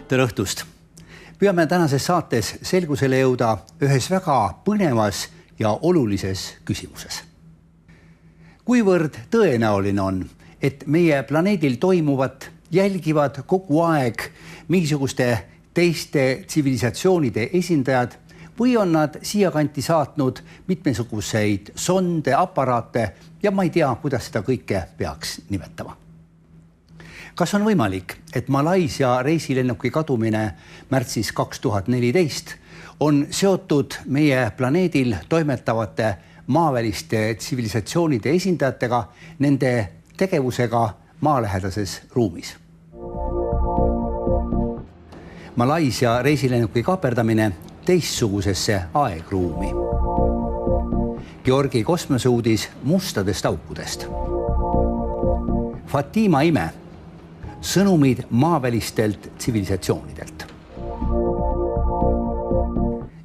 Tere õhtust! Püüame tänases saates selgusele jõuda ühes väga põnevas ja olulises küsimuses. Kuivõrd tõenäoline on, et meie planeedil toimuvat jälgivad kogu aeg mingisuguste teiste tsivilisatsioonide esindajad või on nad siiakanti saatnud mitmesuguseid sonde, aparaate ja ma ei tea, kuidas seda kõike peaks nimetama. Kas on võimalik, et Malaisia reisilennuki kadumine märtsis 2014 on seotud meie planeedil toimetavate maaväliste tsivilisatsioonide esindajatega, nende tegevusega maalähedases ruumis? Malaisia reisilennuki kaaperdamine teistsugusesse aegruumi. Georgi kosmoseuudis mustadest aukudest. Fatima ime. Sõnumid maavälistelt tsivilisatsioonidelt.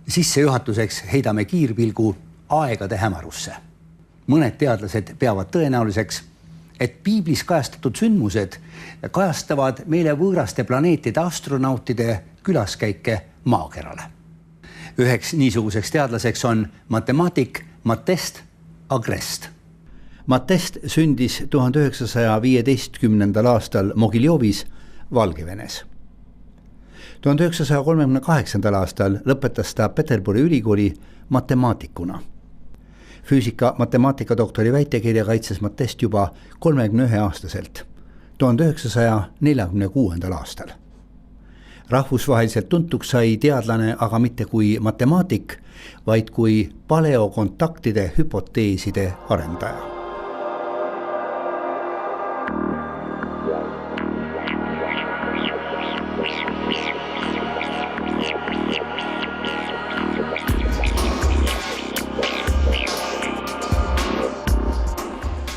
Sissejuhatuseks heidame kiirpilgu aegade hämarusse. Mõned teadlased peavad tõenäoliseks, et piiblis kajastatud sündmused kajastavad meile võõraste planeetide astronautide külaskäike maakerale. Üheks niisuguseks teadlaseks on matemaatik Matest Agrest. Matest sündis 1915. aastal Mogiljovis, Valgevenes. 1938. aastal lõpetas ta Peterburi ülikooli matemaatikuna. Füüsika matemaatikadoktori väitekirja kaitses Matest juba 31-aastaselt, 1946. aastal. Rahvusvaheliselt tuntuks sai teadlane aga mitte kui matemaatik, vaid kui paleokontaktide hüpoteeside arendaja.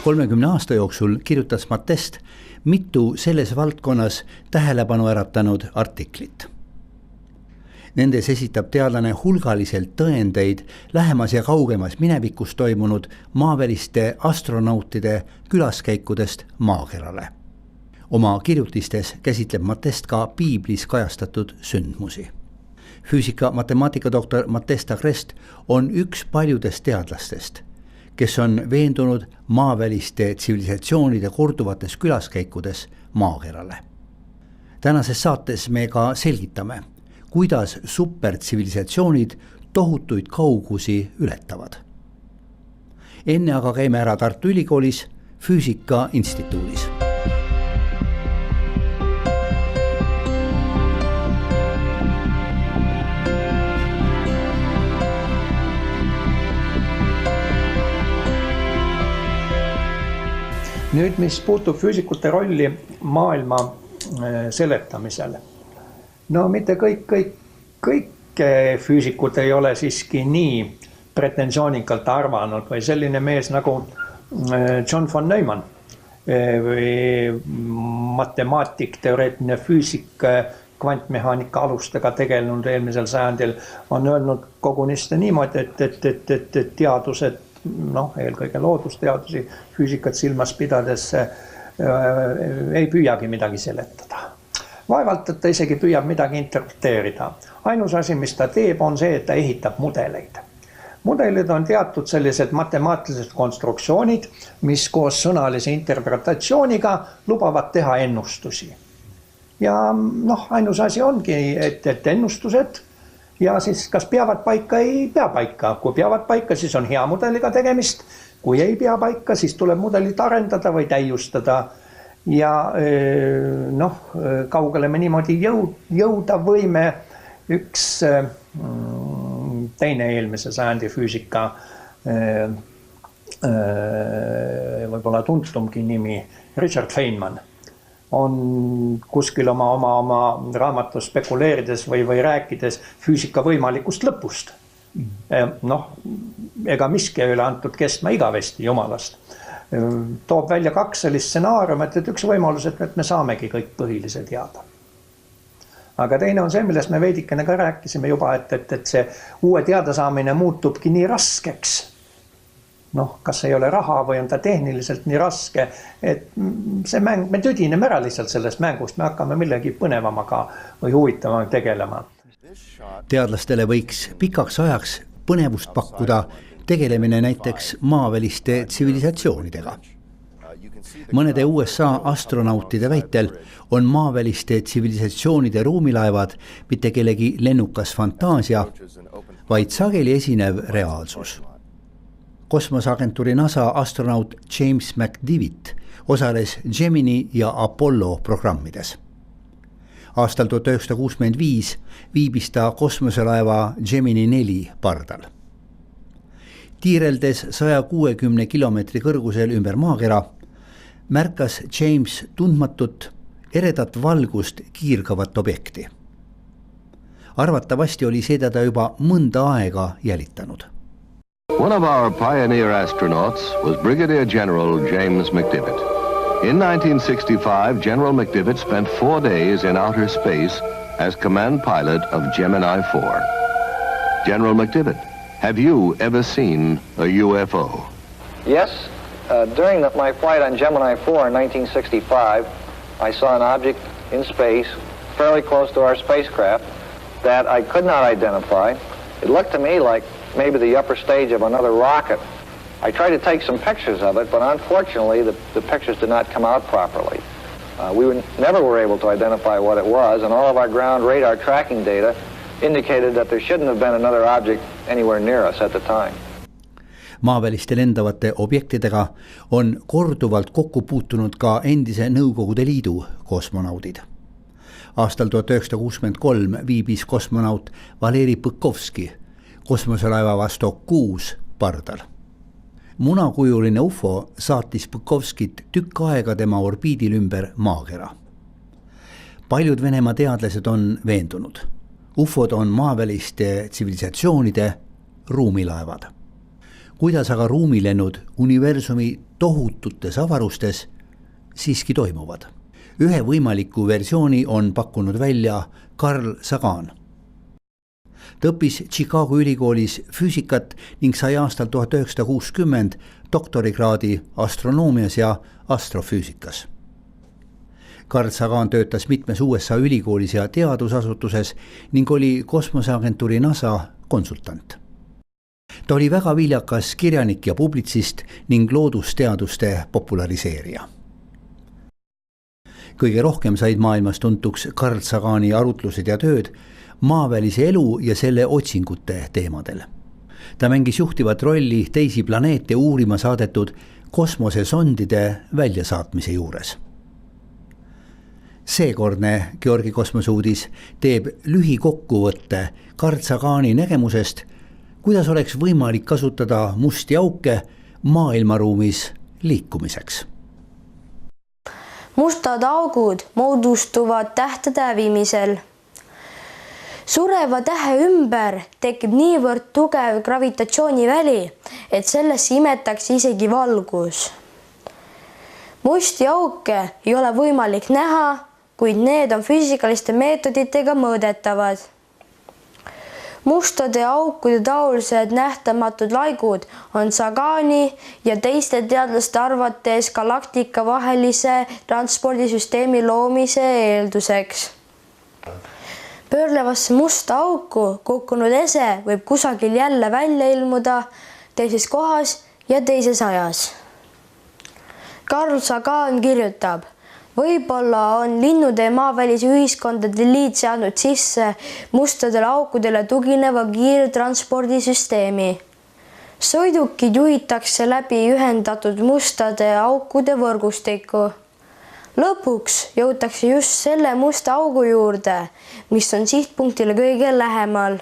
Kolmekümne aasta jooksul kirjutas Matest mitu selles valdkonnas tähelepanu äratanud artiklit. Nendes esitab teadlane hulgaliselt tõendeid lähemas ja kaugemas minevikus toimunud maaväliste astronautide külaskäikudest maakerale. Oma kirjutistes käsitleb Matest ka piiblis kajastatud sündmusi. Füüsika matemaatikadoktor Matest Agrest on üks paljudest teadlastest, kes on veendunud maaväliste tsivilisatsioonide korduvates külaskäikudes maakerale. Tänases saates me ka selgitame, kuidas supertsivilisatsioonid tohutuid kaugusi ületavad. Enne aga käime ära Tartu Ülikoolis Füüsika Instituudis. Nüüd, mis puutub füüsikute rolli maailma seletamisel. No mitte kõik füüsikud ei ole siiski nii pretensoonikalt arvanud või selline mees nagu John von Neumann või matemaatik, teoreetiline füüsik, kvantmehaanika alustega tegelenud eelmisel sajandil on öelnud kogunisti niimoodi, et teadused, eelkõige loodusteadusi, füüsikat silmas pidades ei püüagi midagi seletada. Vaevalt, et ta isegi püüab midagi interpreteerida. Ainus asi, mis ta teeb, on see, et ta ehitab mudeleid. Mudelid on teatud sellised matemaatilised konstruktsioonid, mis koos sõnalise interpretatsiooniga lubavad teha ennustusi. Ja ainus asi ongi, et ennustused ja siis kas peavad paika, ei pea paika. Kui peavad paika, siis on hea mudeliga tegemist. Kui ei pea paika, siis tuleb mudelit arendada või täiustada. Ja kaugele me niimoodi jõuda võime. Üks teine eelmise sajandi füüsika, võib-olla tuntumgi nimi, Richard Feynman, on kuskil oma raamatus spekuleerides või rääkides füüsika võimalikust lõpust. Ega miski ei ole antud kestma igavesti jumalast. Toob välja kaks sellist stsenaariumit, et üks võimalus, et me saamegi kõik põhilise teada. Aga teine on see, millest me veidikene ka rääkisime juba, et see uue teadasaamine muutubki nii raskeks kas ei ole raha või on ta tehniliselt nii raske, et see mäng, me tüdineme ära lihtsalt sellest mängust, me hakkame millegi põnevamaga või huvitamaga tegelema. Teadlastele võiks pikaks ajaks põnevust pakkuda tegelemine näiteks maaväliste tsivilisatsioonidega. Mõnede USA astronautide väitel on maaväliste tsivilisatsioonide ruumilaevad mitte kellegi lennukas fantaasia, vaid sageli esinev reaalsus. Kosmoseagentuuri NASA astronaut James McDivitt osales Gemini ja Apollo programmides. Aastal 1965 viibis ta kosmoselaeva Gemini 4 pardal. Tiireldes 160 kilomeetri kõrgusel ümber maakera märkas James tundmatut eredat valgust kiirgavat objekti. Arvatavasti oli seda ta juba mõnda aega jälitanud. One of our pioneer astronauts was Brigadier General James McDivitt. In 1965, General McDivitt spent 4 days in outer space as command pilot of Gemini 4. General McDivitt, have you ever seen a UFO? Yes. During my flight on Gemini 4 in 1965, I saw an object in space fairly close to our spacecraft that I could not identify. It looked to me like maybe the upper stage of another rocket. I tried to take some pictures of it, but unfortunately the pictures did not come out properly. We never were able to identify what it was, and all of our ground radar tracking data indicated that there shouldn't have been another object anywhere near us at the time. Maaväliste lendavate objektidega on korduvalt kokku puutunud ka endise Nõukogude Liidu kosmonaudid. Aastal 1963 viibis kosmonaut Valeri Põkovski kosmoselaeva Vostok 6 pardal. Munakujuline UFO saatis Põkovskit tükk aega tema orbiidil ümber maakera. Paljud Venemaa teadlased on veendunud. UFOd on maaväliste tsivilisatsioonide ruumilaevad. Kuidas aga ruumilennud universumi tohututes avarustes siiski toimuvad? Ühe võimaliku versiooni on pakkunud välja Carl Sagan. Ta õppis Chicago ülikoolis füüsikat ning sai aastal 1960 doktorikraadi astronoomias ja astrofüüsikas. Carl Sagan töötas mitmes USA ülikoolis ja teadusasutuses ning oli kosmoseagentuuri NASA konsultant. Ta oli väga viljakas kirjanik ja publitsist ning loodusteaduste populariseerija. Kõige rohkem said maailmas tuntuks Carl Sagani arutlused ja tööd maavälise elu ja selle otsingute teemadel. Ta mängis juhtivat rolli teisi planeete uurima saadetud kosmosesondide väljasaatmise juures. Seekordne Georgi kosmoseuudis teeb lühikokkuvõtte Carl Sagani nägemusest, kuidas oleks võimalik kasutada musti auke maailmaruumis liikumiseks. Mustad augud moodustuvad tähtede hävimisel. Sureva tähe ümber tekib niivõrd tugev gravitatsiooniväli, et sellesse imetakse isegi valgus. Musti auke ei ole võimalik näha, kuid need on füüsikaliste meetoditega mõõdetavad. Mustade aukude taolised nähtamatud laigud on Sagani ja teiste teadlaste arvates galaktika vahelise transpordisüsteemi loomise eelduseks. Pöörlevasse musta auku kukkunud ese võib kusagil jälle välja ilmuda teises kohas ja teises ajas. Carl Sagan kirjutab, võib-olla on linnude ja maavälise ühiskondade liit seadnud sisse mustadele aukudele tugineva kiirtranspordisüsteemi. Sõidukid juhitakse läbi ühendatud mustade aukude võrgustikku. Lõpuks jõutakse just selle musta augu juurde, mis on sihtpunktile kõige lähemal.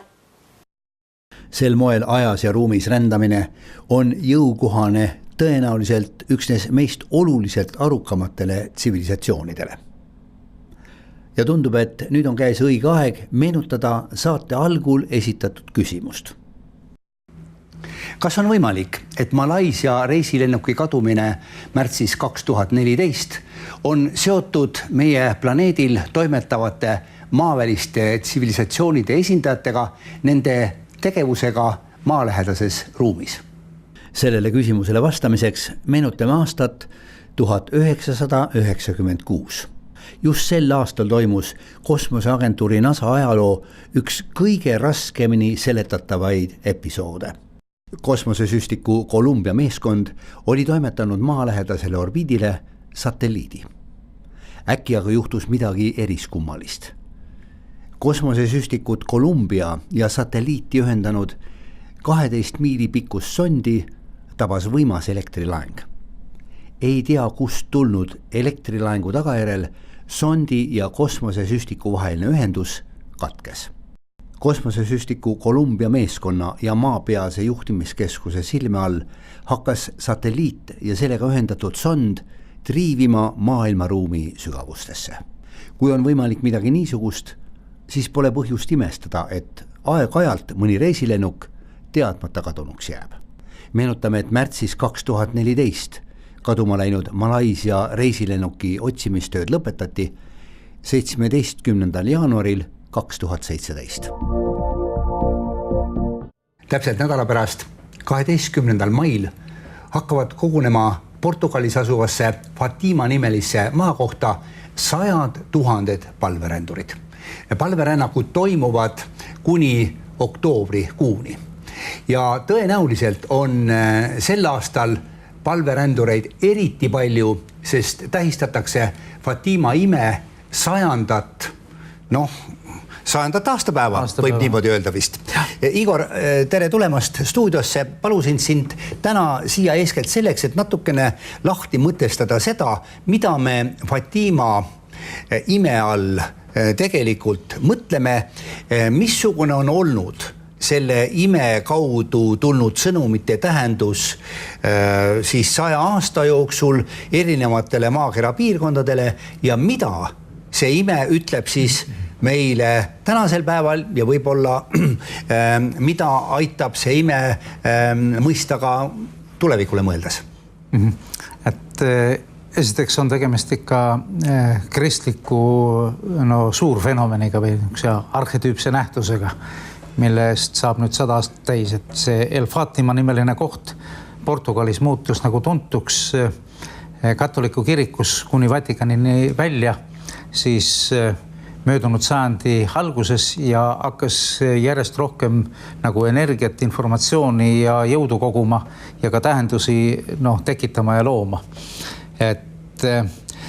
Sel moel ajas ja ruumis rändamine on jõukohane tõenäoliselt üksnes meist oluliselt arukamatele tsivilisatsioonidele. Ja tundub, et nüüd on käes õige aeg meenutada saate algul esitatud küsimust. Kas on võimalik, et Malaisia reisilennuki kadumine märtsis 2014 on seotud meie planeedil toimetavate maaväliste tsivilisatsioonide esindajatega nende tegevusega maalähedases ruumis? Sellele küsimusele vastamiseks meenutame aastat 1996. Just sel aastal toimus kosmoseagentuuri NASA ajaloo üks kõige raskemini seletatavaid episoode. Kosmosesüstiku Columbia meeskond oli toimetanud maalähedasele orbiidile satelliidi. Äkki aga juhtus midagi eriskummalist. Kosmosesüstikut Columbia ja satelliiti ühendanud 12 miili pikkus sondi tabas võimas elektrilaeng. Ei tea, kust tulnud elektrilaengu tagajärel sondi ja kosmosesüstiku vaheline ühendus katkes. Kosmosesüstiku Columbia meeskonna ja maapealse juhtimiskeskuse silme all hakkas satelliit ja sellega ühendatud sond triivima maailmaruumi sügavustesse. Kui on võimalik midagi niisugust, siis pole põhjust imestada, et aeg-ajalt mõni reisilennuk teadmata kadunuks jääb. Meenutame, et märtsis 2014 kaduma läinud Malaisia reisilennuki otsimistööd lõpetati 17. jaanuaril 2017. Täpselt nädala pärast, 12. mail hakkavad kogunema Portugalis asuvasse Fatima nimelisse maakohta 100 000 palverändurid. Palverännakud toimuvad kuni oktoobrikuuni. Ja tõenäoliselt on sel aastal palverändureid eriti palju, sest tähistatakse Fatima ime 100. aastapäeva, võib niimoodi öelda vist. Igor, tere tulemast stuudiosse. Palusin sind täna siia eeskätt selleks, et natukene lahti mõtestada seda, mida me Fatima ime all tegelikult mõtleme, missugune on olnud selle ime kaudu tulnud sõnumite tähendus siis 100 aasta jooksul erinevatele maakera piirkondadele ja mida see ime ütleb siis meile tänasel päeval ja võib-olla mida aitab see ime mõista ka tulevikule mõeldes. Et esiteks on tegemist ikka kristliku suurfenomeniga või arhetüüpse nähtusega, mille eest saab nüüd 100 aastat täis, et see El Fatima nimeline koht Portugalis muutus nagu tuntuks katoliku kirikus kuni Vatikanini välja, siis möödunud sajandi alguses ja hakkas järjest rohkem nagu energiat, informatsiooni ja jõudu koguma ja ka tähendusi tekitama ja looma. Et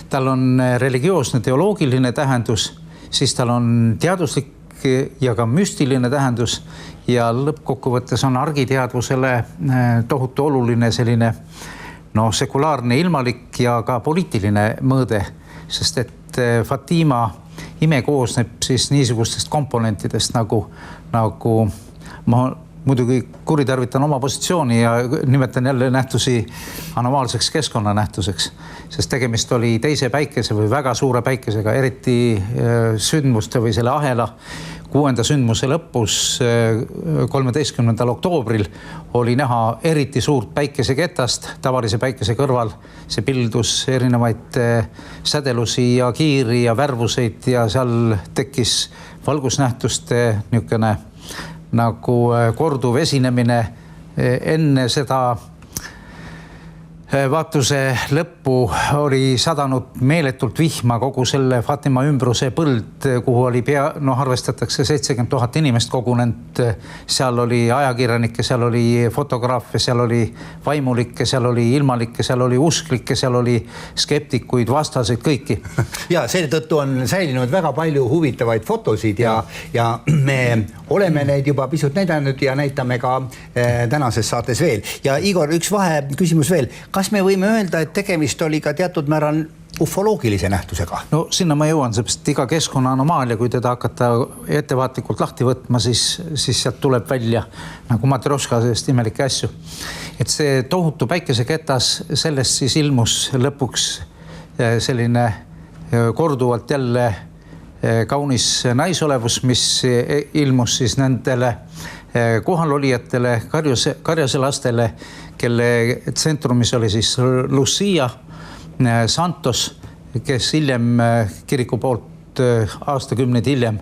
tal on religioosne teoloogiline tähendus, siis tal on teaduslik ja ka müstiline tähendus ja lõppkokkuvõttes on argiteadvusele tohutu oluline selline sekulaarne ilmalik ja ka poliitiline mõõde, sest et Fatima ime koosneb siis niisugustest komponentidest nagu ma muidugi kuritarvitan oma positsiooni ja nimetan jälle nähtusi anomaalseks keskkonnanähtuseks, sest tegemist oli teise päikese või väga suure päikesega, eriti sündmuste või selle ahela 6. sündmuse lõpus 13. oktoobril oli näha eriti suurt päikeseketast tavalise päikese kõrval. See pildus erinevaid sädelusi ja kiiri ja värvuseid ja seal tekkis valgusnähtuste niisugune nagu korduv esinemine enne seda vaatuse lõppu oli sadanud meeletult vihma kogu selle Fatima ümbruse põld, kuhu oli arvestatakse 70 000 inimest kogunenud. Seal oli ajakirjanikke, seal oli fotograafe, seal oli vaimulikke, seal oli ilmalikke, seal oli usklikke, seal oli skeptikuid, vastaseid, kõiki. Ja seetõttu on säilinud väga palju huvitavaid fotosid ja me oleme neid juba pisut näidanud ja näitame ka tänases saates veel. Ja Igor, üks vaheküsimus veel. Kas me võime öelda, et tegemist oli ka teatud määral ufoloogilise nähtusega? No sinna ma jõuan, seepärast iga keskkonna anomaalia, kui teda hakata ettevaatlikult lahti võtma, siis sealt tuleb välja nagu Matrjoška sellest imelikke asju. Et see tohutu päikeseketas, sellest siis ilmus lõpuks selline korduvalt jälle kaunis naisolevus, mis ilmus siis nendele kohalolijatele, karjase lastele, kelle tsentrumis oli siis Lucia Santos, kes hiljem kiriku poolt aastakümneid hiljem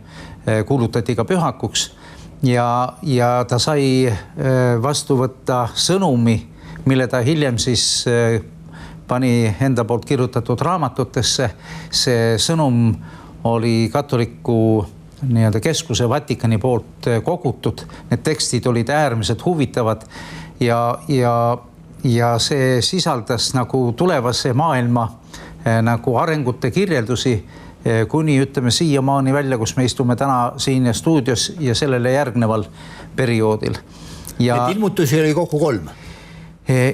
kuulutati ka pühakuks ja ta sai vastu võtta sõnumi mille ta hiljem siis pani enda poolt kirjutatud raamatutesse. See sõnum oli katoliku nii-öelda keskuse Vatikani poolt kogutud. Need tekstid olid äärmiselt huvitavad ja see sisaldas nagu tulevase maailma nagu arengute kirjeldusi kuni ütleme siiamaani välja, kus me istume täna siin stuudios ja sellele järgneval perioodil. Et ilmutusi oli kokku 3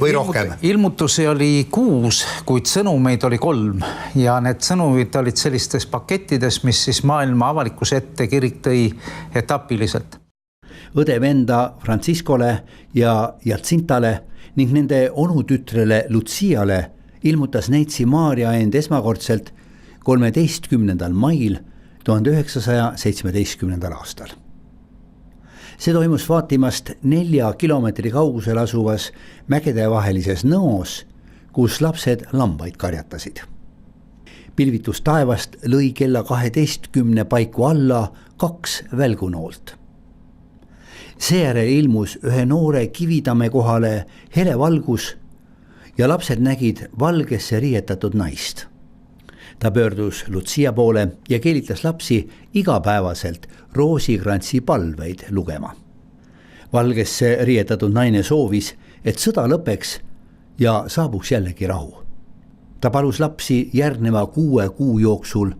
või rohkem? Ilmutusi oli 6, kuid sõnumeid oli 3 ja need sõnumid olid sellistes pakettides, mis siis maailma avalikkuse ette kirik tõi etapiliselt. Õde venda Franciscole ja Jacintale ning nende onutütrele Luciale ilmutas neitsi Maarja end esmakordselt 13. mail 1917. aastal. See toimus Faatimast 4 kilomeetri kaugusel asuvas mägedevahelises nõos, kus lapsed lambaid karjatasid. Pilvitus taevast lõi kella 12 paiku alla 2 välgunoolt. Seejärel ilmus ühe noore Kivitamme kohale hele valgus ja lapsed nägid valgesse riietatud naist. Ta pöördus Lucia poole ja keelitas lapsi igapäevaselt roosikrantsi palveid lugema. Valgesse riietatud naine soovis, et sõda lõpeks ja saabuks jällegi rahu. Ta palus lapsi järgneva 6 kuu jooksul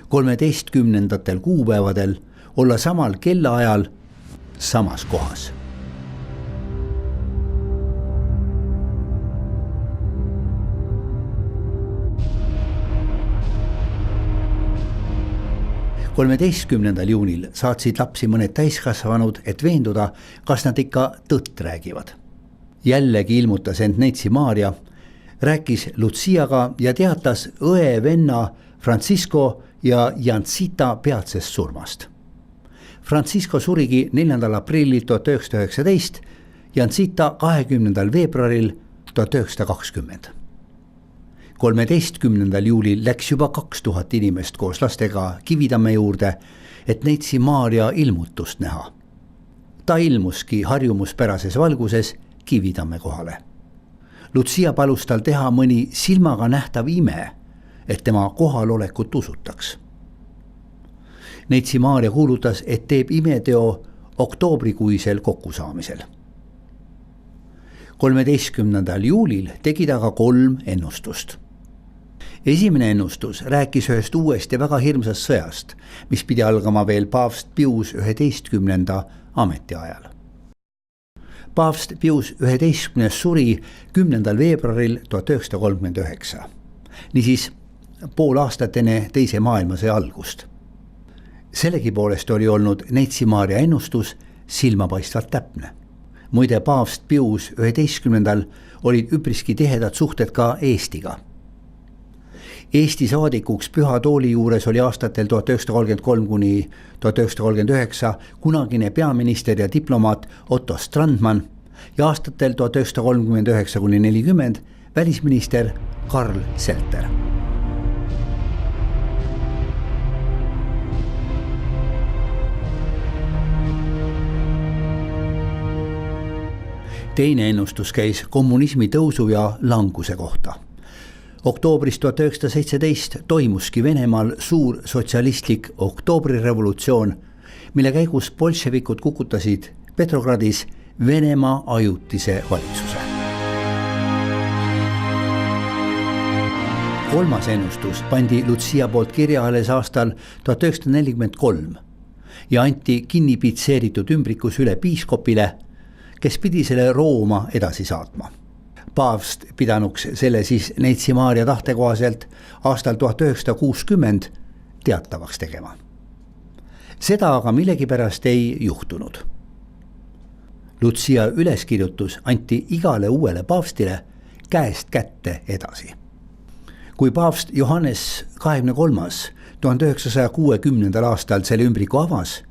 13. kuupäevadel olla samal kellaajal samas kohas. – 13. juunil saatsid lapsi mõned täiskasvanud, et veenduda, kas nad ikka tõtt räägivad. Jällegi ilmutas end neitsi Maarja, rääkis Luciaga ja teatas õe venna Francisco ja Jancita peatsest surmast. Francisco surigi 4. aprillil 1919, Jancita 20. veebruaril 1920. 13. juulil läks juba 2000 inimest koos lastega Kivitamme juurde, et neitsi Maarja ilmutust näha. Ta ilmuski harjumuspärases valguses Kivitamme kohale. Lucia palus tal teha mõni silmaga nähtav ime, et tema kohalolekut usutaks. Neitsi Maarja kuulutas, et teeb imeteo oktoobrikuisel kokkusaamisel. 13. juulil tegi ta ka 3 ennustust. Esimene ennustus rääkis ühest uuest ja väga hirmsast sõjast, mis pidi algama veel paavst Pius 11. ametiajal. Paavst Pius 11. suri 10. veebruaril 1939, niisiis pool aastat enne teise maailmasõja algust. Sellegipoolest oli olnud neitsi Maarja ennustus silmapaistvalt täpne. Muide, paavst Pius 11. olid üpriski tihedad suhted ka Eestiga. Eesti saadikuks Püha Tooli juures oli aastatel 1933 kuni 1939 kunagine peaminister ja diplomaat Otto Strandman ja aastatel 1939 kuni 40 välisminister Karl Selter. Teine ennustus käis kommunismi tõusu ja languse kohta. Oktoobris 1917 toimuski Venemaal suur sotsialistlik oktoobrirevolutsioon, mille käigus bolševikud kukutasid Petrogradis Venemaa ajutise valitsuse. 3. ennustus pandi Lucia poolt kirja alles aastal 1943 ja anti kinnipitseeritud ümbrikus üle piiskopile, kes pidi selle Rooma edasi saatma. Paavst pidanuks selle siis neitsi Maarja tahte kohaselt aastal 1960 teatavaks tegema. Seda aga millegipärast ei juhtunud. Lucia üleskirjutus anti igale uuele paavstile käest kätte edasi. Kui paavst Johannes 23. 1960. aastal selle ümbriku avas,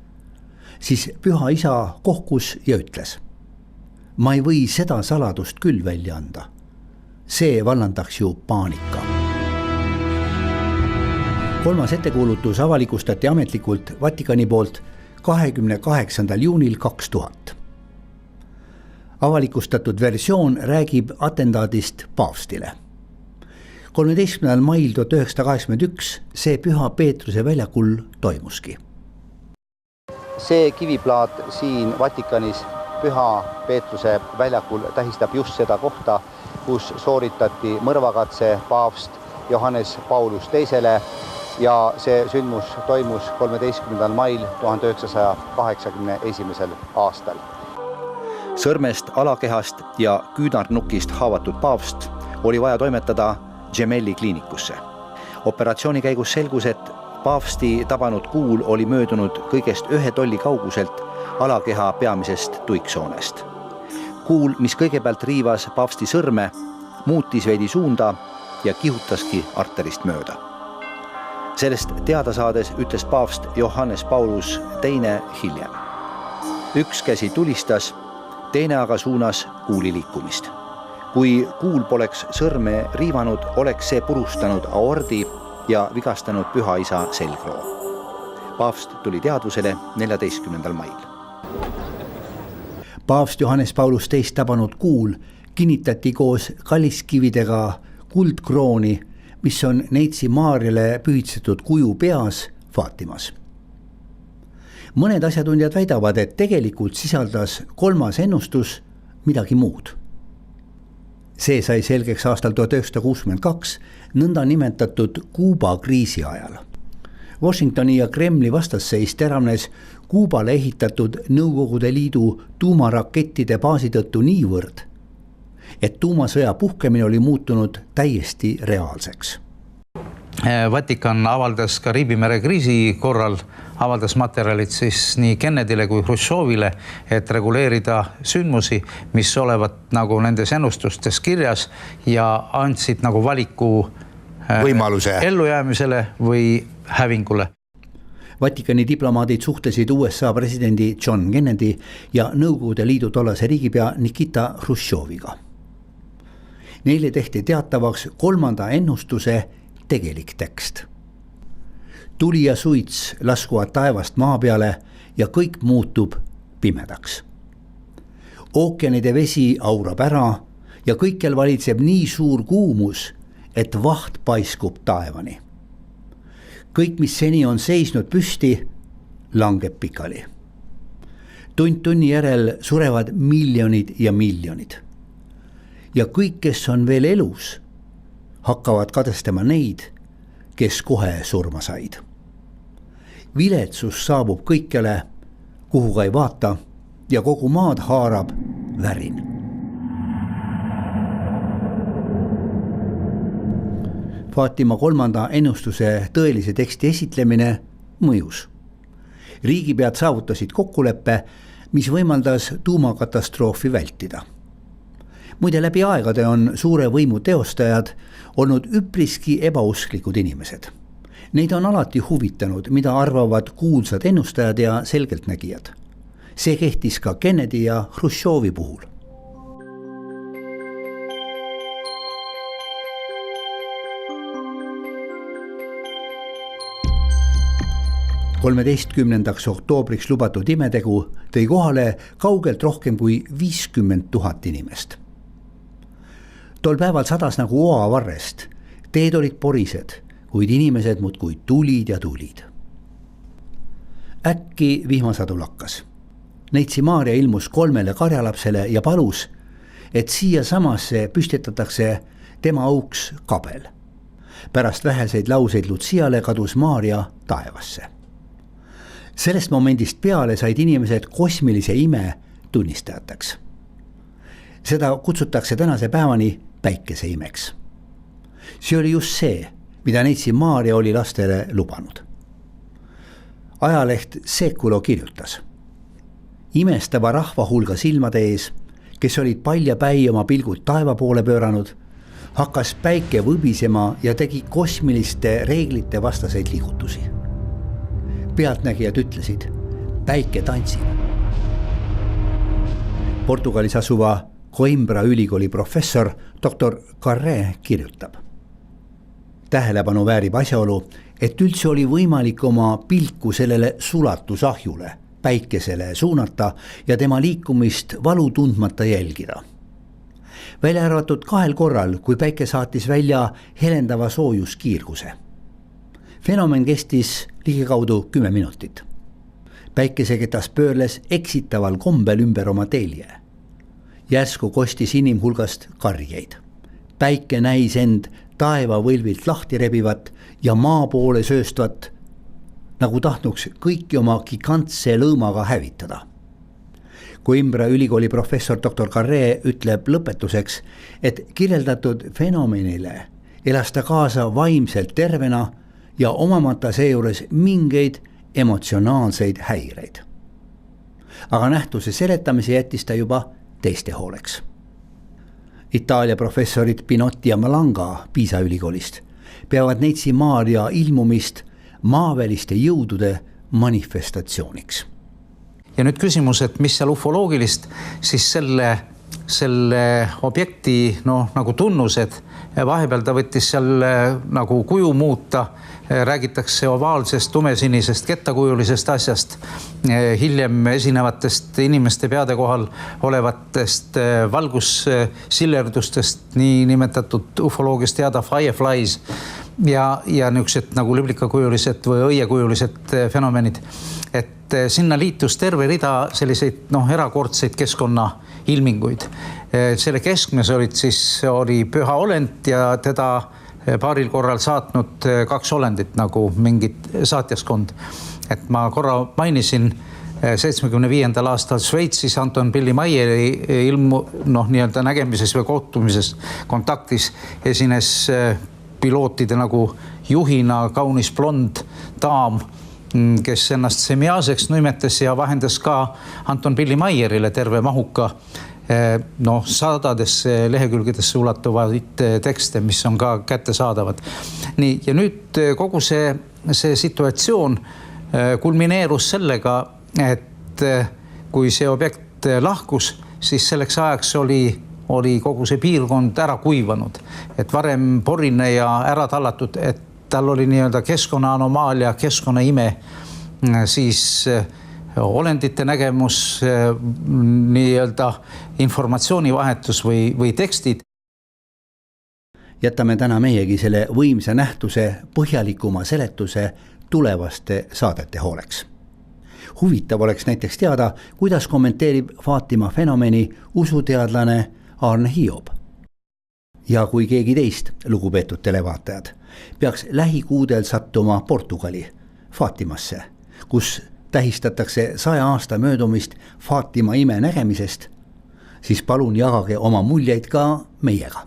siis püha isa kohkus ja ütles: ma ei või seda saladust küll välja anda. See vallandaks ju paanika. 3. ettekuulutus avalikustati ametlikult Vatikani poolt 28. juunil 2000. avalikustatud versioon räägib atendaadist paavstile. 13. mail 1981 see Püha Peetruse väljakul toimuski. See kiviplaat siin Vatikanis Püha Peetruse väljakul tähistab just seda kohta, kus sooritati mõrvakatse paavst Johannes Paulus II ja see sündmus toimus 13. mail 1981. aastal. Sõrmest, alakehast ja küünarnukist haavatud paavst oli vaja toimetada Gemelli kliinikusse. Operatsiooni käigus selgus, et paavsti tabanud kuul oli möödunud kõigest 1 tolli kauguselt alakeha peamisest tuiksoonest. Kuul, mis kõigepealt riivas paavsti sõrme, muutis veidi suunda ja kihutaski arterist mööda. Sellest teada saades ütles paavst Johannes Paulus II hiljem. Üks käsi tulistas, teine aga suunas kuuli liikumist. Kui kuul poleks sõrme riivanud, oleks see purustanud aordi ja vigastanud Püha Isa selgroo. Paavst tuli teadvusele 14. mail. Paavst Johannes Paulus II tabanud kuul kinnitati koos kalliskividega kuldkrooni, mis on Neitsi Maarjale pühitsetud kuju peas Faatimas. Mõned asjatundjad väidavad, et tegelikult sisaldas 3. ennustus midagi muud. See sai selgeks aastal 1962 nõnda nimetatud Kuuba kriisi ajal. Washingtoni ja Kremli vastasseis teravnes Kuubale ehitatud Nõukogude Liidu tuumarakettide baasi tõttu niivõrd, et tuumasõja puhkemine oli muutunud täiesti reaalseks. Vatikan avaldas Kariibi mere kriisi korral, avaldas materjalid siis nii Kennedyle kui Hruštšovile, et reguleerida sündmusi, mis olevat nagu nendes ennustustes kirjas ja andsid nagu valiku võimaluse ellujäämisele või hävingule. Vatikani diplomaadid suhtlesid USA presidendi John Kennedy ja Nõukogude Liidu tollase riigipea Nikita Hruštšoviga. Neile tehti teatavaks 3. ennustuse tegelik tekst. Tuli ja suits laskuvad taevast maa peale ja kõik muutub pimedaks. Ookeanide vesi aurab ära ja kõikjal valitseb nii suur kuumus, et vaht paiskub taevani. Kõik, mis seni on seisnud püsti, langeb pikali. Tund tunni järel surevad miljonid ja miljonid. Ja kõik, kes on veel elus, hakkavad kadestama neid, kes kohe surma said. Viletsus saabub kõikjale, kuhu ka ei vaata, ja kogu maad haarab värin. Faatima 3. ennustuse tõelise teksti esitlemine mõjus. Riigipead saavutasid kokkuleppe, mis võimaldas tuumakatastroofi vältida. Muide, läbi aegade on suure võimu teostajad olnud üpriski ebausklikud inimesed. Neid on alati huvitanud, mida arvavad kuulsad ennustajad ja selgeltnägijad. See kehtis ka Kennedy ja Hruštšovi puhul. –13. oktoobriks lubatud imetegu tõi kohale kaugelt rohkem kui 50 000 inimest. Tol päeval sadas nagu oavarrest, teed olid porised, kuid inimesed muudkui tulid ja tulid. Äkki vihmasadu lakkas. Neitsi Maarja ilmus 3 karjalapsele ja palus, et siia samasse püstitatakse tema auks kabel. Pärast väheseid lauseid Lutsiale kadus Maarja taevasse. Sellest momendist peale said inimesed kosmilise ime tunnistajateks. Seda kutsutakse tänase päevani päikeseimeks. See oli just see, mida Neitsi Maarja oli lastele lubanud. Ajaleht Sekulo kirjutas. Imestava rahva hulga silmade ees, kes olid paljapäi oma pilgud taeva poole pööranud, hakkas päike võbisema ja tegi kosmiliste reeglite vastaseid liigutusi. Pealtnägijad ütlesid, päike tantsib. Portugalis asuva Coimbra ülikooli professor Dr. Carré kirjutab. Tähelepanu väärib asjaolu, et üldse oli võimalik oma pilku sellele sulatusahjule päikesele suunata ja tema liikumist valu tundmata jälgida. Välja arvatud 2 korral, kui päike saatis välja helendava soojuskiirguse. Fenomen kestis ligikaudu 10 minutit. Päikeseketas pöörles eksitaval kombel ümber oma telje. Järsku kostis inimhulgast karjeid. Päike näis end taeva võlvilt lahti rebivat ja maa poole sööstvat, nagu tahtnuks kõiki oma gigantse lõõmaga hävitada. Coimbra ülikooli professor Dr. Carré ütleb lõpetuseks, et kirjeldatud fenomenile elas ta kaasa vaimselt tervena ja omamata seejuures mingeid emotsionaalseid häireid. Aga nähtuse seletamise jättis ta juba teiste hooleks. Itaalia professorid Pinotti ja Malanga Piisa ülikoolist peavad Neitsi Maarja ilmumist maaväliste jõudude manifestatsiooniks. Ja nüüd küsimus, et mis seal ufoloogilist, siis selle objekti nagu tunnused, vahepeal ta võttis seal nagu kuju muuta, räägitakse ovaalsest tumesinisest kettakujulisest asjast, hiljem esinevatest inimeste peade kohal olevatest valgussillerdustest, nii nimetatud ufoloogiast teada fireflies ja niisugused nagu liblikakujulised või õiekujulised fenomenid. Et sinna liitus terve rida selliseid erakordseid keskkonnailminguid. Selle keskmes oli püha olend ja teda paaril korral saatnud 2 olendit nagu mingid saatjaskond. Et ma korra mainisin 75. aastal Šveitsis Anton Billy Meieri nii-öelda nägemises või kohtumises kontaktis esines pilootide nagu juhina kaunis blond daam, kes ennast semiaaseks nimetas ja vahendas ka Anton Billy Meierile terve mahuka sadadesse lehekülgedesse ulatuvaid tekste, mis on ka kättesaadavad. Nii, ja nüüd kogu see situatsioon kulmineerus sellega, et kui see objekt lahkus, siis selleks ajaks oli kogu see piirkond ära kuivanud. Et varem porine ja ära tallatud, et tal oli nii-öelda keskkonna anomaalia, keskkonna ime, siis olendite nägemus, nii-öelda informatsioonivahetus või tekstid. Jätame täna meiegi selle võimsa nähtuse põhjalikuma seletuse tulevaste saadete hooleks. Huvitav oleks näiteks teada, kuidas kommenteerib Fatima fenomeni usuteadlane Arne Hiob. Ja kui keegi teist, lugupeetud televaatajad, peaks lähikuudel sattuma Portugali, Fatimasse, kus tähistatakse 100 aasta möödumist Fatima ime nägemisest, siis palun jagage oma muljeid ka meiega.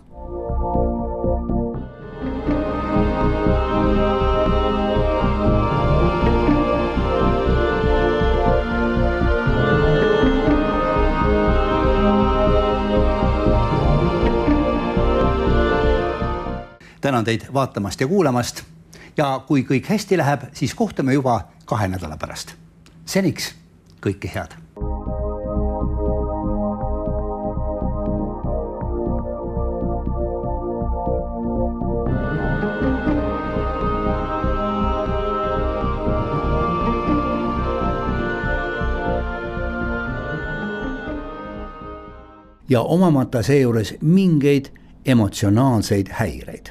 Tänan teid vaatamast ja kuulamast ja kui kõik hästi läheb, siis kohtume juba 2 nädala pärast. Seniks kõike head. Ja omamata seejuures mingeid emotsionaalseid häireid.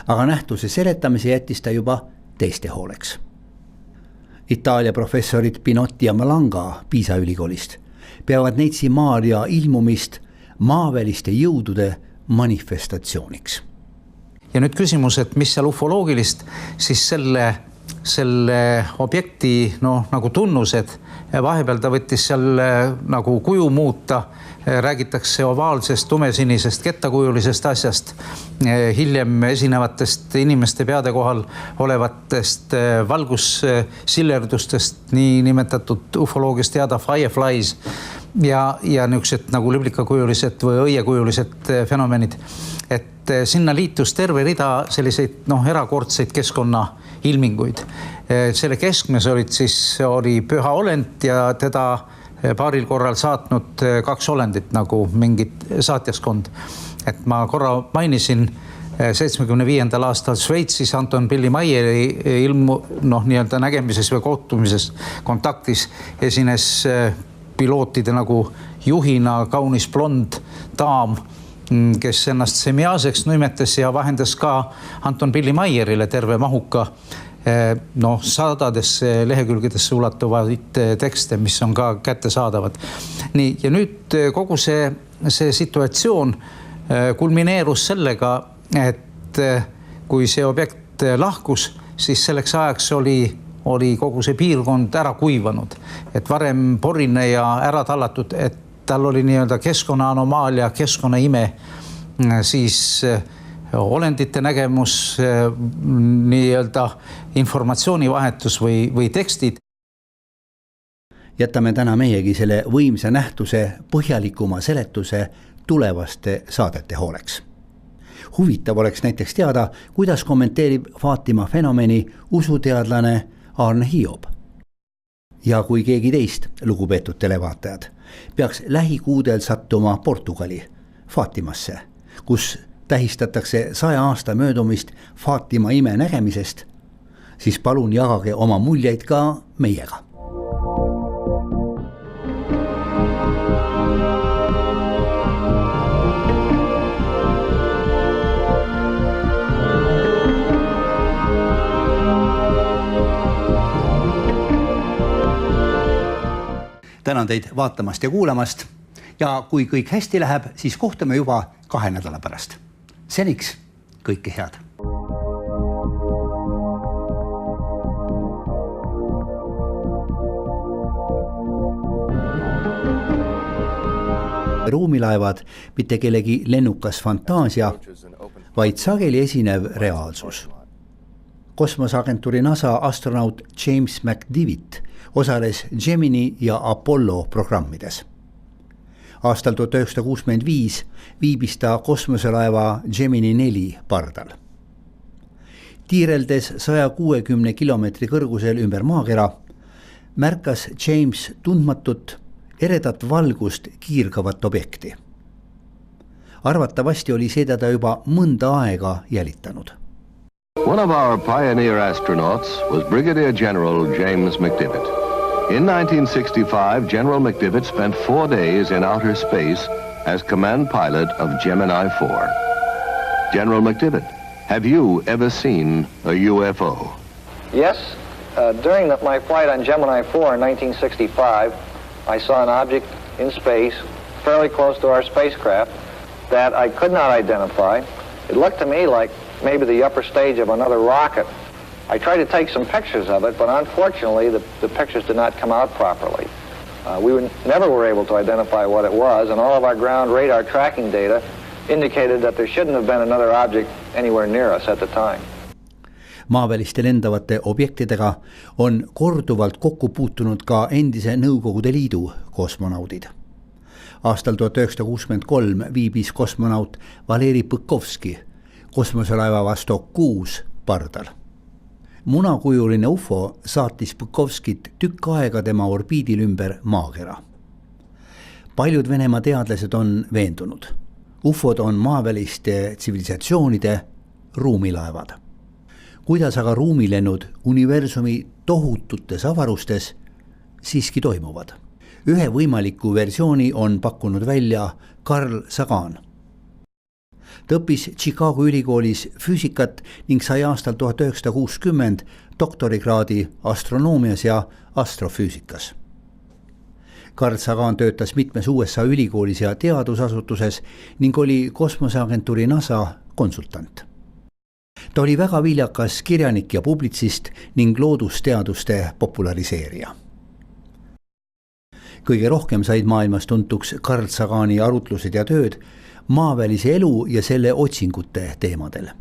Aga nähtuse seletamise jättis ta juba teiste hooleks. Itaalia professorid Pinotti ja Malanga Piisa ülikoolist peavad Neitsi Maarja ilmumist maaväliste jõudude manifestatsiooniks. Ja nüüd küsimus, et mis seal ufoloogilist, siis selle objekti nagu tunnused, vahepeal ta võttis seal nagu kuju muuta, räägitakse ovaalsest tumesinisest kettakujulisest asjast, hiljem esinevatest inimeste peade kohal olevatest valgussillerdustest, nii nimetatud ufoloogiast teada fireflies ja niisugused nagu liblikakujulised või õiekujulised fenomenid. Et sinna liitus terve rida selliseid erakordseid keskkonnailminguid. Selle keskmes oli püha olend ja teda paaril korral saatnud 2 olendit nagu mingid saatjaskond. Et ma korra mainisin 75. aastal Šveitsis Anton Billy Meieri nii-öelda nägemises või kohtumises kontaktis esines pilootide nagu juhina kaunis blond daam, kes ennast semiaaseks nimetas ja vahendas ka Anton Billy Meierile terve mahuka sadadesse lehekülgedesse ulatuvaid tekste, mis on ka kättesaadavad. Nii, ja nüüd kogu see situatsioon kulmineerus sellega, et kui see objekt lahkus, siis selleks ajaks oli kogu see piirkond ära kuivanud. Et varem porine ja ära tallatud, et tal oli nii-öelda keskkonna anomaalia, keskkonna ime, siis olendite nägemus, nii-öelda informatsioonivahetus või tekstid. Jätame täna meiegi selle võimsa nähtuse põhjalikuma seletuse tulevaste saadete hooleks. Huvitav oleks näiteks teada, kuidas kommenteerib Fatima fenomeni usuteadlane Arne Hiob. Ja kui keegi teist, lugupeetud televaatajad, peaks lähikuudel sattuma Portugali, Fatimasse, kus tähistatakse 100 aasta möödumist Fatima ime nägemisest, siis palun jagage oma muljeid ka meiega. Tänan teid vaatamast ja kuulamast ja kui kõik hästi läheb, siis kohtume juba 2 nädala pärast. Seniks kõike head. Ruumilaevad mitte kellegi lennukas fantaasia, vaid sageli esinev reaalsus. Kosmoseagentuuri NASA astronaut James McDivitt osales Gemini ja Apollo programmides. Aastal 1965 viibis ta kosmoselaeva Gemini 4 pardal. Tiireldes 160 kilomeetri kõrgusel ümber maakera märkas James tundmatut eredat valgust kiirgavat objekti. Arvatavasti oli seda ta juba mõnda aega jälitanud. One of our pioneer astronauts was Brigadier General James McDivitt. In 1965, General McDivitt spent 4 days in outer space as command pilot of Gemini 4. General McDivitt, have you ever seen a UFO? Yes. During my flight on Gemini 4 in 1965, I saw an object in space fairly close to our spacecraft that I could not identify. It looked to me like maybe the upper stage of another rocket. I tried to take some pictures of it, but unfortunately the pictures did not come out properly. We never were able to identify what it was, and all of our ground radar tracking data indicated that there shouldn't have been another object anywhere near us at the time. Maaväliste lendavate objektidega on korduvalt kokku puutunud ka endise Nõukogude Liidu kosmonaudid. Aastal 1963 viibis kosmonaut Valeri Põkovski kosmoselaeva Vostok 6 pardal. Munakujuline UFO saatis Põkovskit tükk aega tema orbiidil ümber maakera. Paljud Venemaa teadlased on veendunud. UFOd on maaväliste tsivilisatsioonide ruumilaevad. Kuidas aga ruumilennud universumi tohututes avarustes siiski toimuvad? Ühe võimaliku versiooni on pakkunud välja Carl Sagan. Ta õppis Chicago ülikoolis füüsikat ning sai aastal 1960 doktorikraadi astronoomias ja astrofüüsikas. Carl Sagan töötas mitmes USA ülikoolis ja teadusasutuses ning oli kosmoseagentuuri NASA konsultant. Ta oli väga viljakas kirjanik ja publitsist ning loodusteaduste populariseerija. Kõige rohkem said maailmas tuntuks Carl Sagani arutlused ja tööd maavälise elu ja selle otsingute teemadel.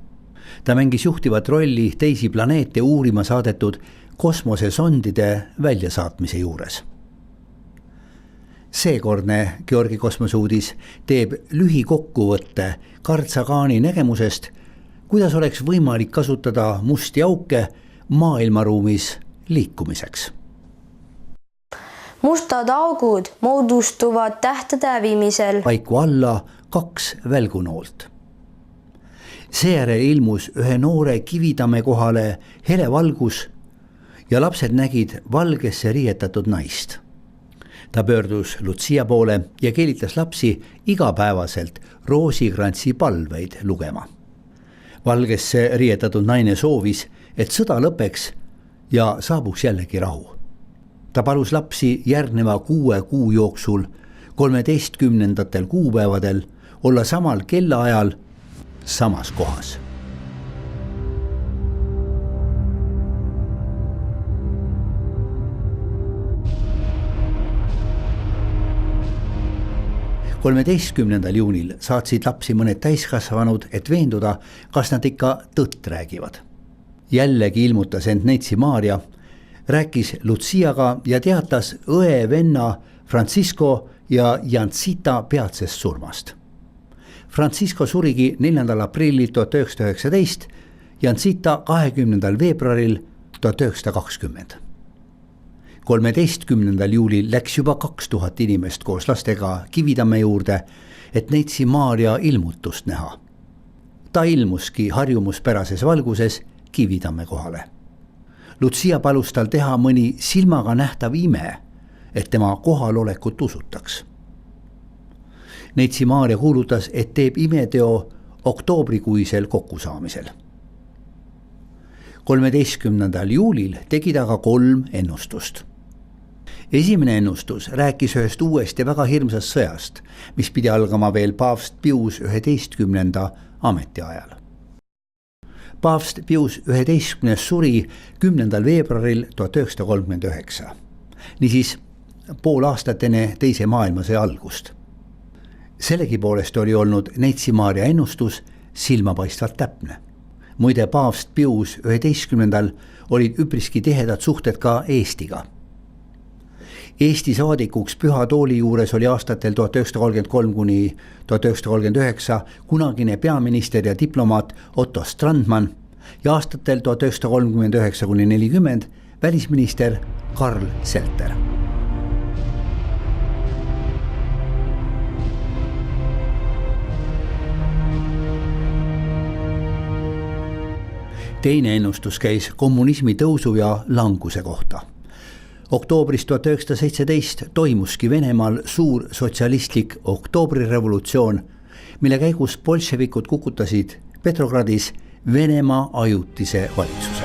Ta mängis juhtivat rolli teisi planeete uurima saadetud kosmosesondide väljasaatmise juures. Seekordne Georgi kosmoseuudis teeb lühikokkuvõtte Carl Sagani nägemusest, kuidas oleks võimalik kasutada musti auke maailmaruumis liikumiseks. Mustad augud moodustuvad tähtede hävimisel. Paiku alla 2 välgunoolt. Seejärel ilmus ühe noore Kivitamme kohale hele valgus ja lapsed nägid valgesse riietatud naist. Ta pöördus Lucia poole ja keelitas lapsi igapäevaselt roosikrantsi palveid lugema. Valgesse riietatud naine soovis, et sõda lõpeks ja saabuks jällegi rahu. Ta palus lapsi järgneva 6 kuu jooksul 13. kuupäevadel olla samal kellaajal samas kohas. Juunil saatsid lapsi mõned täiskasvanud, et veenduda, kas nad ikka tõtt räägivad. Jällegi ilmutas end neitsi Maarja, rääkis Luciaga ja teatas õe venna Francisco ja Jancita peatsest surmast. Francisco surigi 4. aprillil 1919, Jancita 20. veebruaril 1920. 13. juulil läks juba 2000 inimest koos lastega Kivitamme juurde, et neitsi Maarja ilmutust näha. Ta ilmuski harjumuspärases valguses Kivitamme kohale. Lucia palus tal teha mõni silmaga nähtav ime, et tema kohalolekut usutaks. Neitsi Maarja kuulutas, et teeb imeteo oktoobrikuisel kokkusaamisel. 13. juulil tegi ta ka 3 ennustust. Esimene ennustus rääkis ühest uuest ja väga hirmsast sõjast, mis pidi algama veel paavst Pius 11. ametiajal. Paavst Pius 11. suri 10. veebruaril 1939, niisiis pool aastat enne teise maailmasõja algust. Sellegipoolest oli olnud neitsi Maarja ennustus silmapaistvalt täpne. Muide, paavst Pius 11. olid üpriski tihedad suhted ka Eestiga. Eesti saadikuks Püha Tooli juures oli aastatel 1933 kuni 1939 kunagine peaminister ja diplomaat Otto Strandman ja aastatel 1939 kuni 40 välisminister Karl Selter. Teine ennustus käis kommunismi tõusu ja languse kohta. Oktoobris 1917 toimuski Venemaal suur sotsialistlik oktoobrirevolutsioon, mille käigus bolševikud kukutasid Petrogradis Venemaa ajutise valitsuse.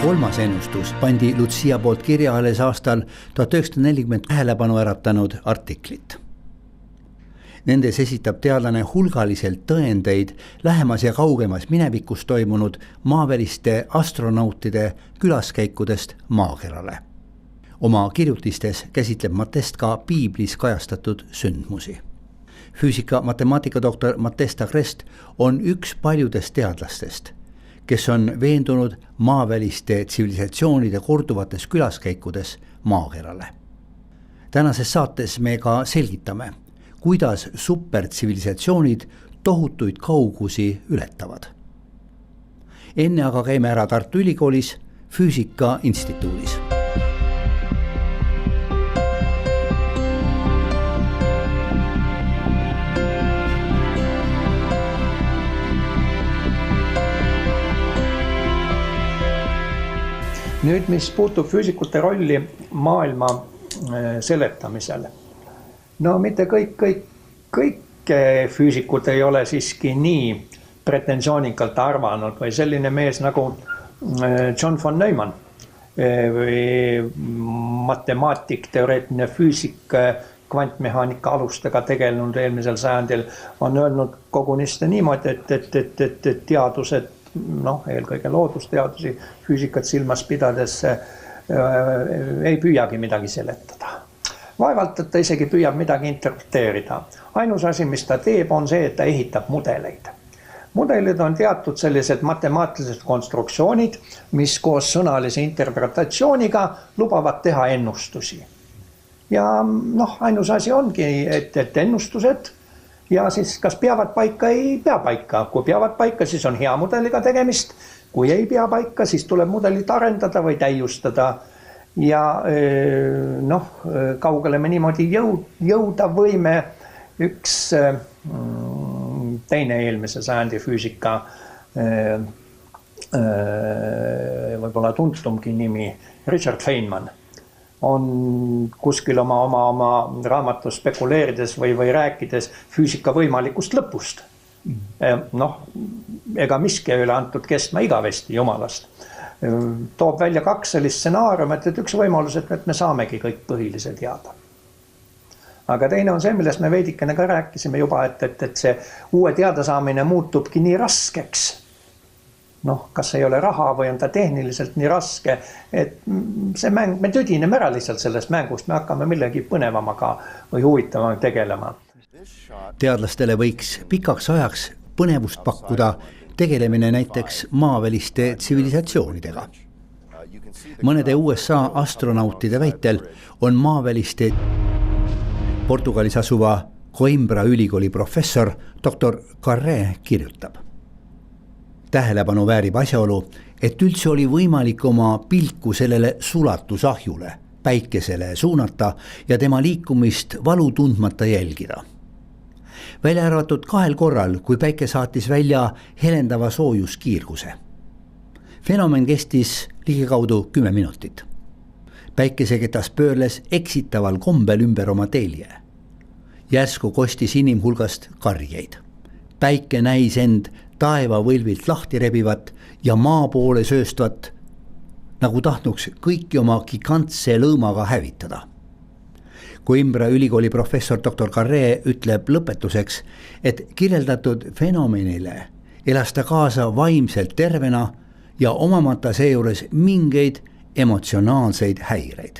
Kolmas ennustus pandi Lucia poolt kirja alles aastal 1940 tähelepanu äratanud artiklit. Nendes esitab teadlane hulgaliselt tõendeid lähemas ja kaugemas minevikus toimunud maaväliste astronautide külaskäikudest maakerale. Oma kirjutistes käsitleb Mattest ka piiblis kajastatud sündmusi. Füüsika matemaatikadoktor Mattesta Krest on üks paljudest teadlastest, kes on veendunud maaväliste tsivilisatsioonide korduvates külaskäikudes maakerale. Tänases saates me ka selgitame, kuidas supertsivilisatsioonid tohutuid kaugusi ületavad. Enne aga käime ära Tartu Ülikoolis Füüsika instituudis. Nüüd, mis puutub füüsikute rolli maailma seletamisel. No mitte kõik füüsikud ei ole siiski nii pretensoonikalt arvanud või selline mees nagu John von Neumann või matemaatik, teoreetiline füüsik, kvantmehaanika alustega tegelenud eelmisel sajandil on öelnud kogunisti niimoodi, et teadused, eelkõige loodusteadusi, füüsikat silmas pidades ei püüagi midagi seletada. Vaevalt, et ta isegi püüab midagi interpreteerida. Ainus asi, mis ta teeb, on see, et ta ehitab mudeleid. Mudelid on teatud sellised matemaatilised konstruktsioonid, mis koos sõnalise interpretatsiooniga lubavad teha ennustusi. Ja ainus asi ongi, et ennustused ja siis kas peavad paika, ei pea paika. Kui peavad paika, siis on hea mudeliga tegemist. Kui ei pea paika, siis tuleb mudelit arendada või täiustada. Ja kaugele me niimoodi jõuda võime, üks teine eelmise sajandi füüsika võib-olla tuntumgi nimi, Richard Feynman, on kuskil oma raamatus spekuleerides või rääkides füüsika võimalikust lõpust. Noh, ega miski ei ole antud kestma igavesti jumalast. Toob välja 2 sellist stsenaarium, et üks võimalus, et me saamegi kõik põhilise teada. Aga teine on see, millest me veidikene ka rääkisime juba, et see uue teadasaamine muutubki nii raskeks. Noh, kas ei ole raha või on ta tehniliselt nii raske, et see mäng, me tüdineme ära lihtsalt sellest mängust, me hakkame millegi põnevamaga või huvitavama tegelema. Teadlastele võiks pikaks ajaks põnevust pakkuda tegelemine näiteks maaväliste tsivilisatsioonidega. Mõnede USA astronautide väitel on maaväliste Portugalis asuva Coimbra ülikooli professor Dr. Carré kirjutab. Tähelepanu väärib asjaolu, et üldse oli võimalik oma pilku sellele sulatusahjule, päikesele suunata ja tema liikumist valu tundmata jälgida. Välja arvatud 2 korral, kui päike saatis välja helendava soojuskiirguse. Fenomen kestis ligikaudu 10 minutit. Päikeseketas pöörles eksitaval kombel ümber oma telje. Järsku kostis inimhulgast karjeid. Päike näis end taevavõlvilt lahti rebivat ja maa poole sööstvat, nagu tahtnuks kõiki oma gigantse lõõmaga hävitada. Coimbra ülikooli professor Dr. Carré ütleb lõpetuseks, et kirjeldatud fenomenile elas ta kaasa vaimselt tervena ja omamata seejuures mingeid emotsionaalseid häireid.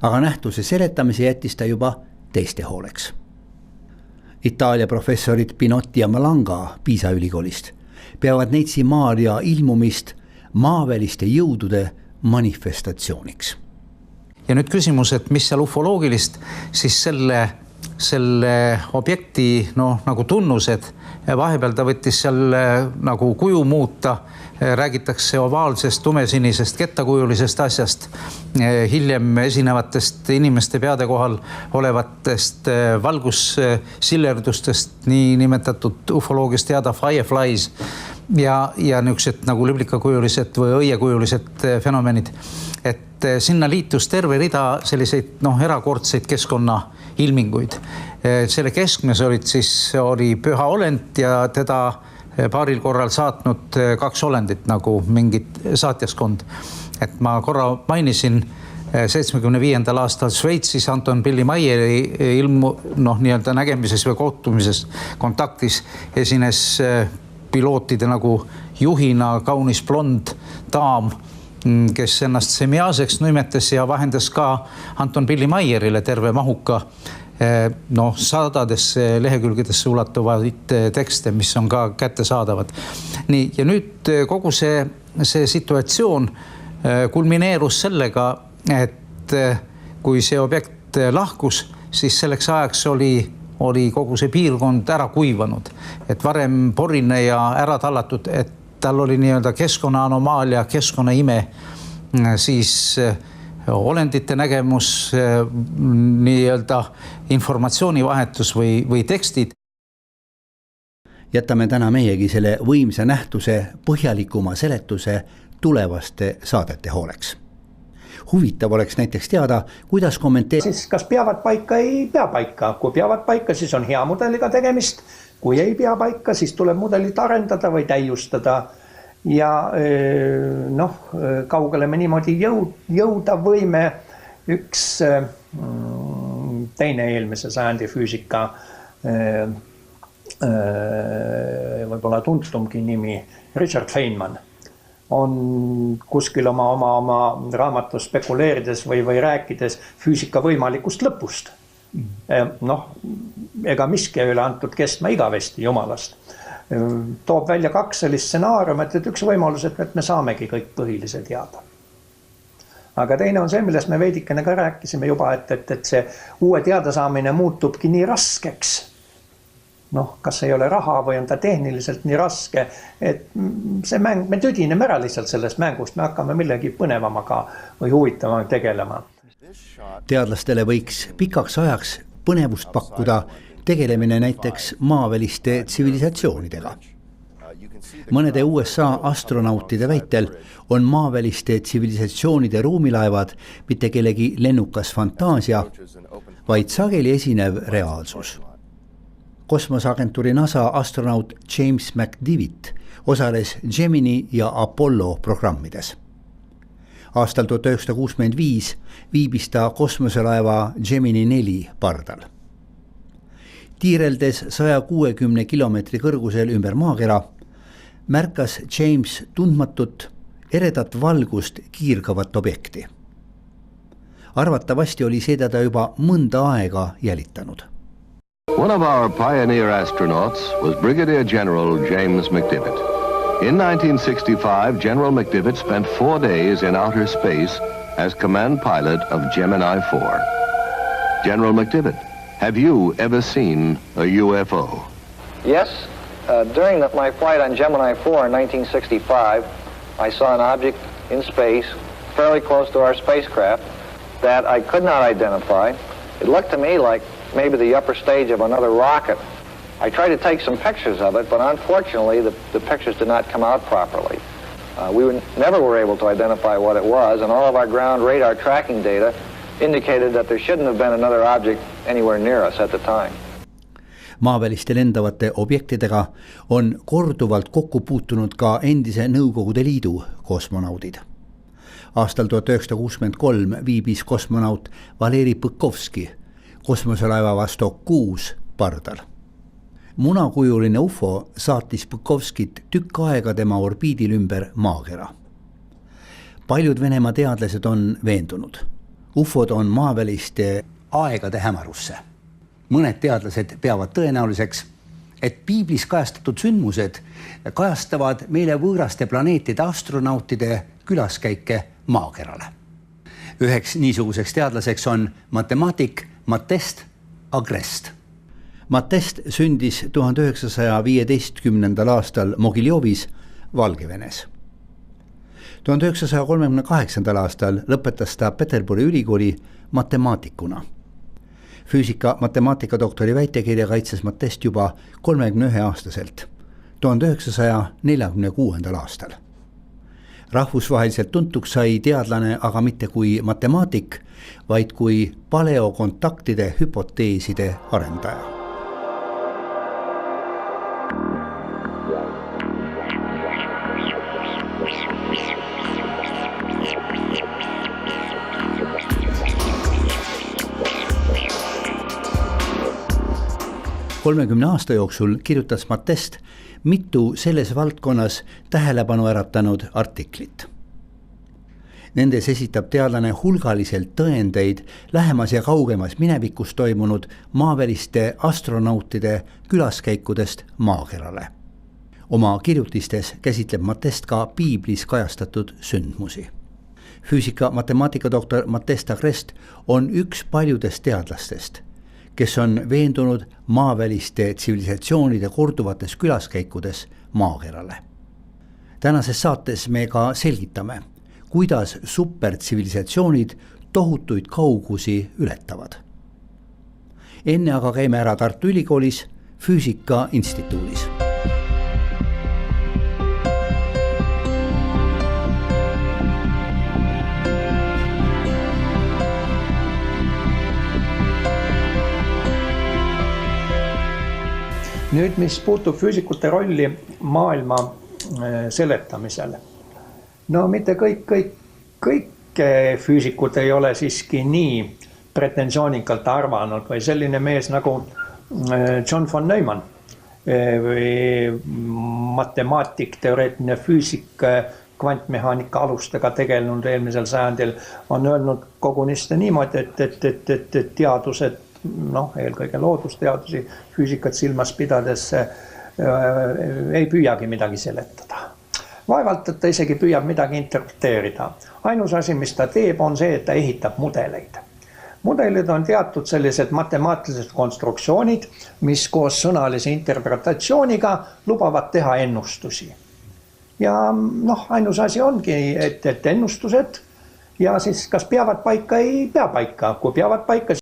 Aga nähtuse seletamise jättis ta juba teiste hooleks. Itaalia professorid Pinotti ja Malanga Piisa ülikoolist peavad Neitsi Maarja ilmumist maaväliste jõudude manifestatsiooniks. Ja nüüd küsimus, et mis seal ufoloogilist, siis selle objekti nagu tunnused, vahepeal ta võttis seal nagu kuju muuta, räägitakse ovaalsest, tumesinisest, kettakujulisest asjast, hiljem esinevatest inimeste peade kohal olevatest valgussillerdustest, nii nimetatud ufoloogias teada fireflies ja niisugused nagu lüblikakujulised või õiekujulised fenomenid. Et sinna liitus terve rida selliseid erakordseid keskkonnailminguid. Selle keskmes oli püha olend ja teda paaril korral saatnud 2 olendit nagu mingid saatjaskond. Et ma korra mainisin 75. aastal Šveitsis Anton Billy Meieri nii-öelda nägemises või kohtumises kontaktis esines pilootide nagu juhina kaunis blond daam, kes ennast semiaaseks nimetas ja vahendas ka Anton Billy Meierile terve mahuka sadadesse lehekülgedesse ulatuvaid tekste, mis on ka kättesaadavad. Nii, ja nüüd kogu see situatsioon kulmineerus sellega, et kui see objekt lahkus, siis selleks ajaks oli kogu see piirkond ära kuivanud. Et varem porine ja ära tallatud, et tal oli nii-öelda keskkonna anomaalia, keskkonna ime, siis olendite nägemus, nii-öelda informatsioonivahetus või tekstid. Jätame täna meiegi selle võimsa nähtuse põhjalikuma seletuse tulevaste saadete hooleks. Huvitav oleks näiteks teada, kuidas Siis kas peavad paika, ei pea paika. Kui peavad paika, siis on hea mudeliga tegemist. Kui ei pea paika, siis tuleb mudelit arendada või täiustada. Ja kaugele me niimoodi jõuda võime. Üks teine eelmise sajandi füüsika võib-olla tuntumgi nimi, Richard Feynman, on kuskil oma raamatus spekuleerides või rääkides füüsika võimalikust lõpust. Ega miski ei ole antud kestma igavesti jumalast. Toob välja 2 sellist stsenaarium, et üks võimalus, et me saamegi kõik põhilise teada. Aga teine on see, millest me veidikene ka rääkisime juba, et see uue teadasaamine muutubki nii raskeks. Kas ei ole raha või on ta tehniliselt nii raske, et see mäng, me tüdineme ära lihtsalt sellest mängust, me hakkame millegi põnevamaga või huvitavama tegelema. Teadlastele võiks pikaks ajaks põnevust pakkuda tegelemine näiteks maaväliste tsivilisatsioonidega. Mõnede USA astronautide väitel on maaväliste tsivilisatsioonide ruumilaevad mitte kellegi lennukas fantaasia, vaid sageli esinev reaalsus. Kosmoseagentuuri NASA astronaut James McDivitt osales Gemini ja Apollo programmides. Aastal 1965 viibis ta kosmoselaeva Gemini 4 pardal. Tiireldes 160 kilomeetri kõrgusel ümber maakera märkas James tundmatut eredat valgust kiirgavat objekti. Arvatavasti oli seda ta juba mõnda aega jälitanud. One of our pioneer astronauts was Brigadier General James McDivitt. In 1965, General McDivitt spent 4 days in outer space as command pilot of Gemini 4. General McDivitt, have you ever seen a UFO? Yes. During my flight on Gemini 4 in 1965, I saw an object in space fairly close to our spacecraft that I could not identify. It looked to me like maybe the upper stage of another rocket. I tried to take some pictures of it, but unfortunately the pictures did not come out properly. We never were able to identify what it was, and all of our ground radar tracking data indicated that there shouldn't have been another object anywhere near us at the time. Maaväliste lendavate objektidega on korduvalt kokku puutunud ka endise Nõukogude Liidu kosmonaudid. Aastal 1963 viibis kosmonaut Valeri Põkovski kosmoselaeva Vostok 6 pardal. Munakujuline UFO saatis Põkovskit tükk aega tema orbiidil ümber maakera. Paljud Venemaa teadlased on veendunud. UFOd on maaväliste aegade hämarusse. Mõned teadlased peavad tõenäoliseks, et piiblis kajastatud sündmused kajastavad meile võõraste planeetide astronautide külaskäike maakerale. Üheks niisuguseks teadlaseks on matemaatik Matest Agrest. Matest sündis 1915. aastal Mogiljovis, Valgevenes. 1938. aastal lõpetas ta Peterburi ülikooli matemaatikuna. Füüsika matemaatika doktori väitekirja kaitses Matest juba 31-aastaselt, 1946. aastal. Rahvusvaheliselt tuntuks sai teadlane aga mitte kui matemaatik, vaid kui paleokontaktide hüpoteeside arendaja. Kolmekümne aasta jooksul kirjutas Matest mitu selles valdkonnas tähelepanu äratanud artiklit. Nendes esitab teadlane hulgaliselt tõendeid lähemas ja kaugemas minevikus toimunud maaväliste astronautide külaskäikudest maakerale. Oma kirjutistes käsitleb Matest ka piiblis kajastatud sündmusi. Füüsika matemaatika doktor Matest Agrest on üks paljudest teadlastest, kes on veendunud maaväliste tsivilisatsioonide korduvates külaskäikudes maakerale. Tänases saates me ka selgitame, kuidas supertsivilisatsioonid tohutuid kaugusi ületavad. Enne aga käime ära Tartu Ülikoolis Füüsika Instituudis. Nüüd, mis puutub füüsikute rolli maailma seletamisel. No mitte kõik füüsikud ei ole siiski nii pretensoonikalt arvanud või selline mees nagu John von Neumann või matemaatik, teoreetiline füüsik, kvantmehaanika alustega tegelenud eelmisel sajandil on öelnud kogunisti niimoodi, et teadused, eelkõige loodusteadusi, füüsikat silmas pidades ei püüagi midagi seletada. Vaevalt, et ta isegi püüab midagi interpreteerida. Ainus asi, mis ta teeb, on see, et ta ehitab mudeleid. Mudelid on teatud sellised matemaatilised konstruktsioonid, mis koos sõnalise interpretatsiooniga lubavad teha ennustusi. Ja ainus asi ongi, et ennustused ja siis kas peavad paika, ei pea paika. Kui peavad paika,